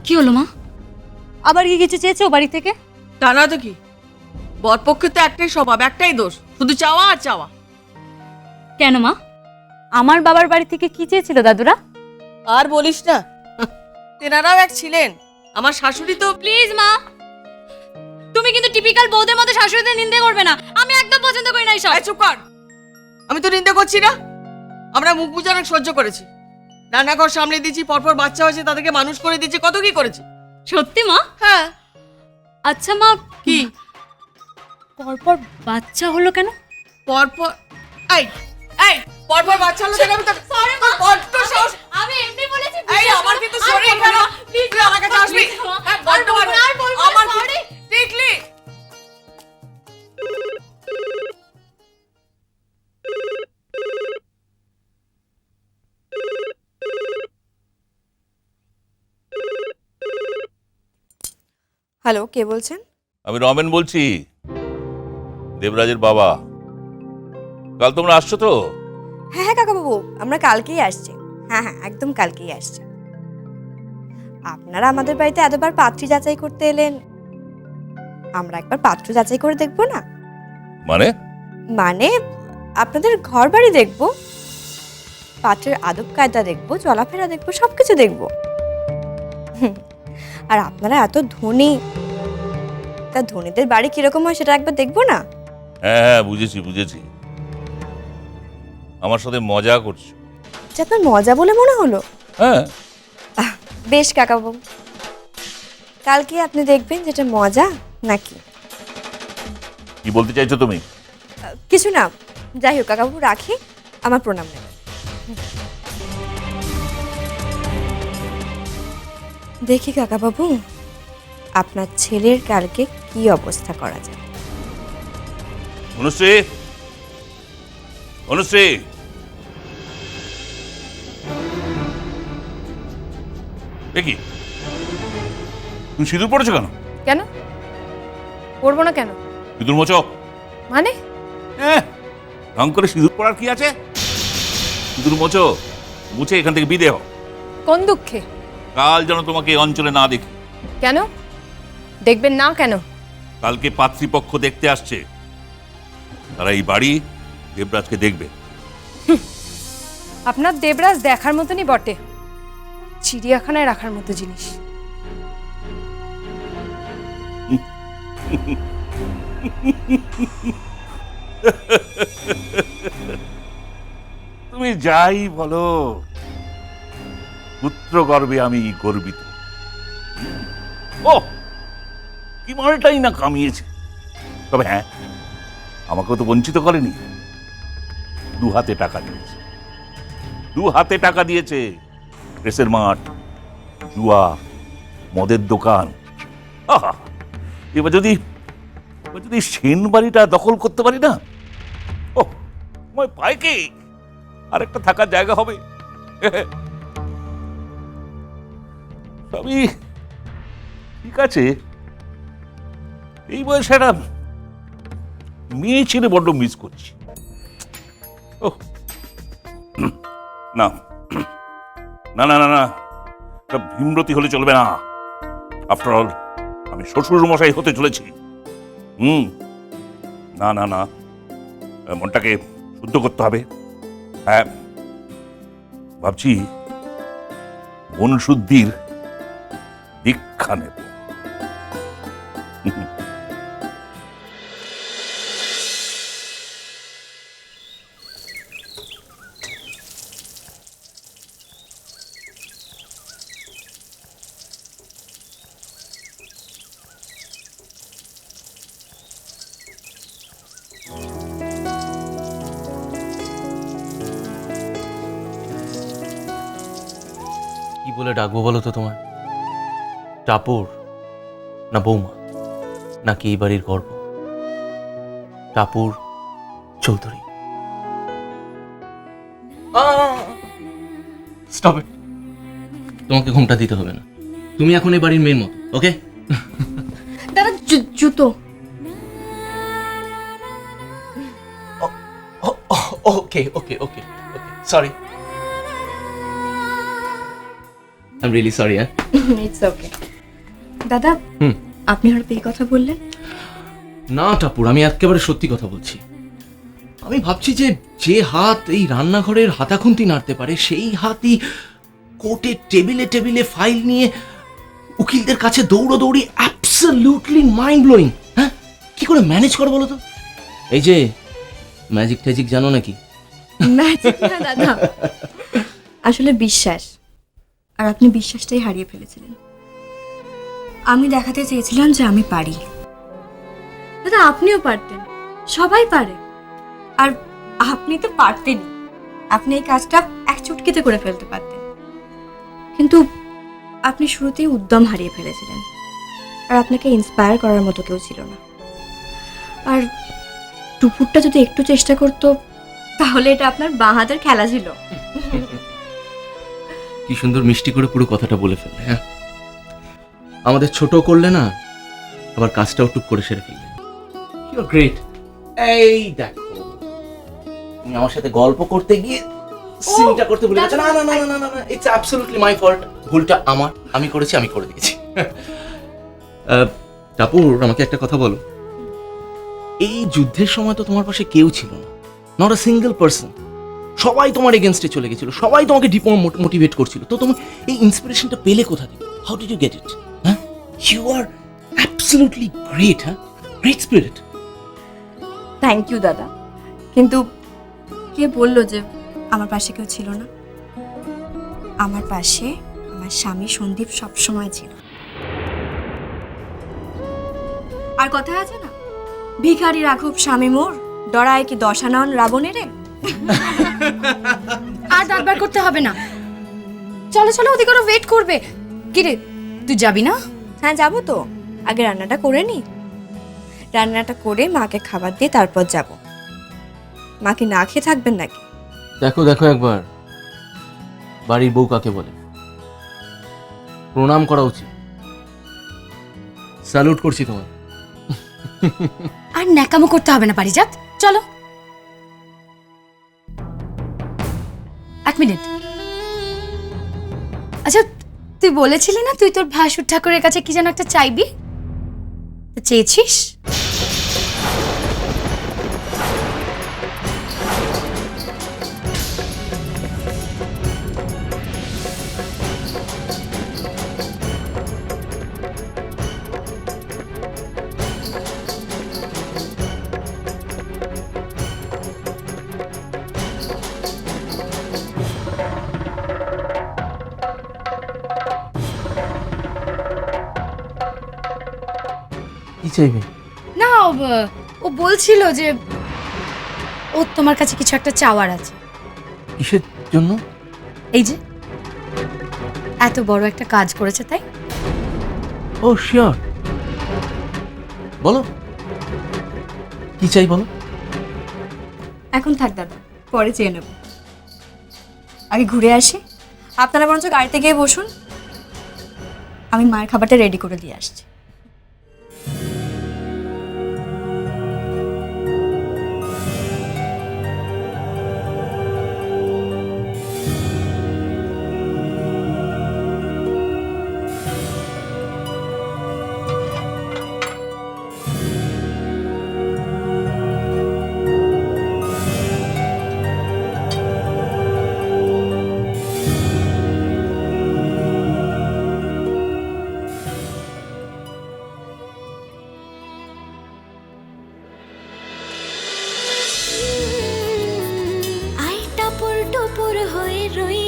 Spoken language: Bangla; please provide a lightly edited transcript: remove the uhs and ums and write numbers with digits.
কি হলো মা? আবার কি কিছু চেয়েছো বাড়ি থেকে? তা না তো কি, বরপক্ষে তো একটাই স্বভাব, একটাই দোষ, শুধু চাওয়া আর চাওয়া। কেন মা, আমার বাবার বাড়ি থেকে কি চেয়েছিল দাদুরা? আর বলিস না, তেনারাও এক ছিলেন। আমার শাশুড়ি তো প্লিজ মা, তুমি কিন্তু টিপিক্যাল বউদের মতো শাশুড়িদের নিন্দে করবে না। আমি একদম পছন্দ করি না এইসব। এই চুপ কর, আমি তো নিন্দে করছি না। আমরা মুখ বুজে অনেক সহ্য করেছি, রান্নাঘর সামনে দিয়েছি, পরপর বাচ্চা হয়েছে, তাদেরকে মানুষ করে দিয়েছি, কত কি করেছি। সত্যি মা? হ্যাঁ। আচ্ছা মা, কি পরপর বাচ্চা হলো কেন? পরপর এই এই পরপর বাচ্চা হলো কেন? আমি তো সরি মা, বড্ড সাহস। আমি এমনি বলেছি। এই আমার কিন্তু শরীর খারাপ, তুই আমার কাছে আসবি? হ্যাঁ, বড্ড আমার সরি। দেখলি? হ্যালো, কে বলছেন? আমি রমেন বলছি, দেবরাজের বাবা। কাল তোমরা আসছো তো? হ্যাঁ হ্যাঁ কাকাবাবু, আমরা কালকেই আসছি। হ্যাঁ হ্যাঁ, একদম কালকেই আসছি। আপনারা আমাদের বাড়িতে এতবার পাত্রী যাচাই করতে এলেন, আমরা একবার পাত্র যাচাই করে দেখবো না? মানে? মানে আপনাদের ঘর বাড়ি দেখবো, পাত্রের আদব কায়দা দেখবো, চলাফেরা দেখবো, সবকিছু দেখবো। আর আপনারা এত ধনী, তা ধনীদের বাড়ি কিরকম হয় সেটা একবার দেখবো না? হ্যাঁ হ্যাঁ, বুঝেছি বুঝেছি, আমার সাথে মজা করছো। আচ্ছা, আপনার মজা বলে মনে হলো? হ্যাঁ। বেশ কাকাবাবু, কালকে আপনি দেখবেন যেটা মজা নাকি। কি বলতে চাইছো তুমি? কিছু না, যাই হোক কাকাবাবু, রাখি, আমার প্রণাম নেবেন। দেখি কাকাবাবু, আপনার ছেলের কালকে কি অবস্থা করা যায়। অনুশ্রী, অনুশ্রী, এ কি তুমি সিঁদুর পড়েছো কেন? কেন পড়বো না? কেন সিঁদুর মোচো। মানে? ঢং করে সিঁদুর পড়ার কি আছে? সিঁদুর মোচো, মুছে এখান থেকে বিদে হও। কোন দুঃখে? কাল যেন তোমাকে এই অঞ্চলে না দেখি। কেন দেখবেন না? কেন? কালকে পাত্রীপক্ষ দেখতে আসছে, তারা এই বাড়ি দেবরাজকে দেখবে। আপনার দেবরাজ দেখার মতনই বটে, চিড়িয়াখানায় রাখার মতো জিনিস। তুমি যাই বলো, পুত্র গর্বে আমি গর্বিত। ও কি মালটাই না কামিয়েছে। তবে হ্যাঁ, আমাকেও তো বঞ্চিত করেনি, 2 হাতে টাকা দিয়েছে, 2 হাতে টাকা দিয়েছে। প্রেসের মাঠ, জুয়া, মদের দোকান। আহা, এবার যদি সেন বাড়িটা দখল করতে পারি না, ও তোমায় পায় কি আরেকটা থাকার জায়গা হবে। সবই ঠিক আছে, এই বয়সে একটা মেয়ে ছেলে বড্ড মিস করছি। ও না না না না না, ভীমরতি হলে চলবে না। আফটার অল আমি শ্বশুর মশাই হতে চলেছি। না না না, মনটাকে শুদ্ধ করতে হবে। হ্যাঁ, ভাবছি মন শুদ্ধির দীক্ষা নেব। কি বলে ডাকবো বলো তো তোমায়? টাপুর না বৌমা, নাকি এই বাড়ির গর্ব? টাপুর চৌধুরী। স্টপ ইট, তোমাকে ঘুমটা দিতে হবে না, তুমি এখন এই বাড়ির মেয়ের মতো। ওকে দাদা, জুতো। Okay okay okay okay, sorry. I am really sorry. হ্যাঁ ইটস ওকে। দাদা, হুম। আপনি হঠাৎ এই কথা বললেন? না টাপুর, আমি একেবারে সত্যি কথা বলছি। আমি ভাবছি যে যে হাত এই রান্নাঘরের হাতাখুন্তি নাড়তে পারে সেই হাতই কোর্টে টেবিলে টেবিলে ফাইল নিয়ে উকিলদের কাছে দৌড়োদৌড়ি, অ্যাবসলিউটলি মাইন্ড ব্লোয়িং। হ্যাঁ, কি করে ম্যানেজ করো বলো তো? এই যে ম্যাজিক ট্যাজিক জানো নাকি? ম্যাজিক না দাদা, আসলে বিশ্বাস। আর আপনি বিশ্বাসটাই হারিয়ে ফেলেছিলেন। আমি দেখাতে চেয়েছিলাম যে আমি পারি। দাদা, আপনিও পারতেন, সবাই পারে। আর আপনি তো পারতেনই, আপনি এই কাজটা এক চুটকিতে করে ফেলতে পারতেন। কিন্তু আপনি শুরুতেই উদ্যম হারিয়ে ফেলেছিলেন, আর আপনাকে ইন্সপায়ার করার মতো কেউ ছিল না। আর টুপুরটা যদি একটু চেষ্টা করতো তাহলে এটা আপনার বাঁ হাতের খেলা ছিল। কি সুন্দর মিষ্টি করে পুরো কথাটা বলে ফেললে। হ্যাঁ, আমাদের ছোট করলে না, আবার কাজটাও টুক করে সেরে ফেললে। You are great. এই দেখো, তুমি আমার সাথে গল্প করতে গিয়ে সিনটা করতে ভুলে গেছো। না না না না না না, ইটস অ্যাবসলিউটলি মাই ফল্ট। ভুলটা আমার, আমি করেছি, আমি করে দিয়েছি। টাপুর, আমাকে একটা কথা বলো। এই যুদ্ধের সময় তো তোমার পাশে কেউ ছিল না, নট আ সিঙ্গেল পার্সন। সবাই তোমার এগেনস্টে চলে গেছিল, সবাই তোমাকে মোটিভেট করছিল। তো তুমি এই ইন্সপিরেশনটা পেলে কোথা থেকে? How did you get it? হ্যাঁ, ইউ আর অ্যাবসলিউটলি গ্রেট। হ্যাঁ, গ্রেট স্পিরিট। থ্যাংক ইউ দাদা, কিন্তু কে বললো যে আমার পাশে কেউ ছিল না? আমার পাশে আমার স্বামী সন্দীপ সব সময় ছিল। আর কথা আছে না, ভিখারি রাঘব স্বামী মোর, ডরায় কি দশানন রাবণেরে। আর দাঁতবার করতে হবে না, চলো চলো, ওদিকে ওরা ওয়েট করবে। কিরে, তুই যাবি না? হ্যাঁ যাবো তো, আগে রান্নাটা করে নি। রান্নাটা করে মাকে খাবার দিয়ে তারপর যাব। মা কি না খেয়ে থাকবেন নাকি? দেখো দেখো একবার, বাড়ির বউ কাকে বলে। প্রণাম করা উচিত। স্যালুট করছি তোমার। আর ন্যাকামো করতে হবে না, পারিজাত, চলো। এক মিনিট। আচ্ছা, তুই বলেছিলি না তুই তোর ভাসুর ঠাকুরের কাছে কি যেন একটা চাইবি? তো চেয়েছিস? কি চাইবে? না, ও বলছিল যে ও তোমার কাছে কিছু একটা চাওয়ার আছে। কিসের জন্য? এই যে এত বড় একটা কাজ করেছে, তাই। ও শিওর, বলো কি চাই বলো। এখন থাক দাদা, পরে চেয়ে নেব। আগে ঘুরে আসি, আপনারা বরঞ্চ গাড়িতে গিয়ে বসুন, আমি মায়ের খাবারটা রেডি করে দিয়ে আসছি। আই টাপুর টুপুর হয়ে রই